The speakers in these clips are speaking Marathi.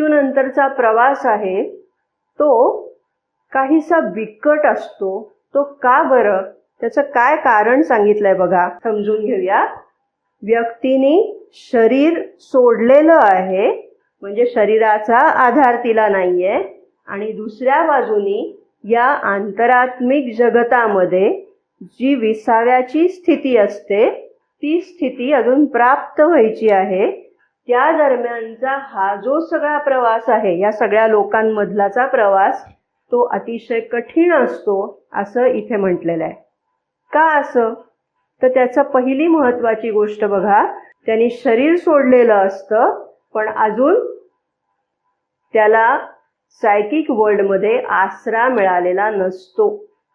मृत्यूनंतरचा प्रवास आहे तो काहीसा बिकट असतो. तो का बरं? त्याचं काय कारण सांगितलंय बघा, समजून घेऊया. व्यक्तीने शरीर सोडलेलं आहे, म्हणजे शरीराचा आधार तिला नाहीये, आणि दुसऱ्या बाजूनी या आंतरात्मिक जगतामध्ये जी विसाव्याची स्थिती असते ती स्थिती अजून प्राप्त व्हायची आहे. त्या दरम्यानचा हा जो सगळा प्रवास आहे, या सगळ्या लोकांमधलाचा प्रवास, तो अतिशय कठीण असतो असं इथे म्हटलेलं आहे. का असं? तर त्याचं पहिली महत्वाची गोष्ट बघा, त्यांनी शरीर सोडलेलं असतं पण अजून त्याला सायकिक वर्ल्डमध्ये आसरा मिळालेला नसतो.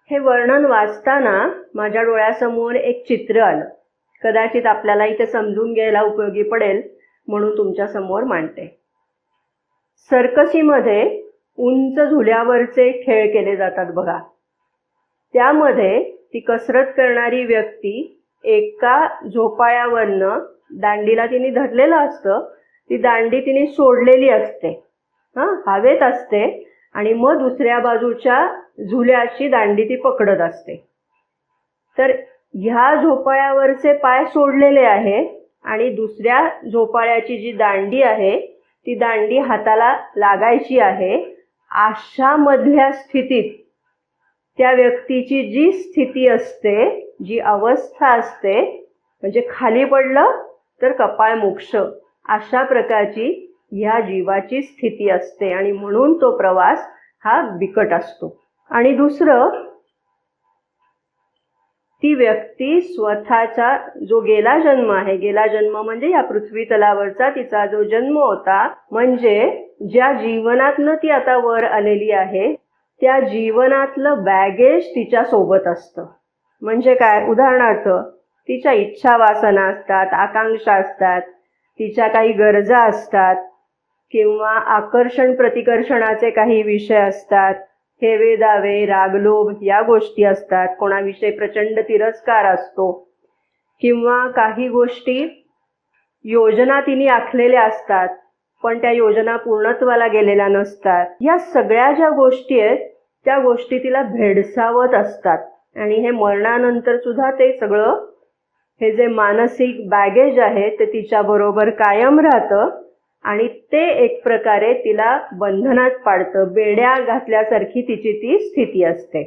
हे वर्णन वाचताना माझ्या डोळ्यासमोर एक चित्र आलं. कदाचित आपल्याला इथे समजून घ्यायला उपयोगी पडेल म्हणून तुमच्या समोर मांडते. सर्कसीमध्ये उंच झुल्यावरचे खेळ केले जातात बघा. त्यामध्ये ती कसरत करणारी व्यक्ती एका झोपाळ्यावरनं दांडीला तिने धरलेलं असतं, ती दांडी तिने सोडलेली असते, हवेत असते, आणि मग दुसऱ्या बाजूच्या झुल्याची दांडी ती पकडत असते. तर ह्या झोपाळ्यावरचे पाय सोडलेले आहे आणि दुसऱ्या झोपाळ्याची जी दांडी आहे ती दांडी हाताला लागायची आहे. अशा मधल्या स्थितीत त्या व्यक्तीची जी स्थिती असते, जी अवस्था असते, म्हणजे खाली पडलं तर कपाळ मोक्ष, अशा प्रकारची ह्या जीवाची स्थिती असते आणि म्हणून तो प्रवास हा बिकट असतो. आणि दुसरं, ती व्यक्ती स्वतःचा जो गेला जन्म आहे, गेला जन्म म्हणजे या पृथ्वी तलावरचा तिचा जो जन्म होता, म्हणजे ज्या जीवनातनं ती आता वर आलेली आहे त्या जीवनातलं बॅगेज तिच्या सोबत असतं. म्हणजे काय? उदाहरणार्थ तिच्या इच्छा वासना असतात, आकांक्षा असतात, तिच्या काही गरजा असतात, किंवा आकर्षण प्रतिकर्षणाचे काही विषय असतात, हेवे दावे, रागलोभ या गोष्टी असतात, कोणाविषयी प्रचंड तिरस्कार असतो, किंवा काही गोष्टी योजना तिने आखलेल्या असतात पण त्या योजना पूर्णत्वाला गेलेल्या नसतात. या सगळ्या ज्या गोष्टी आहेत त्या गोष्टी तिला भेडसावत असतात आणि हे मरणानंतर सुद्धा ते सगळं, हे जे मानसिक बॅगेज आहे ते तिच्याबरोबर कायम राहतं आणि ते एक प्रकारे तिला बंधनात पाडतं. बेड्या घातल्यासारखी तिची ती स्थिती असते.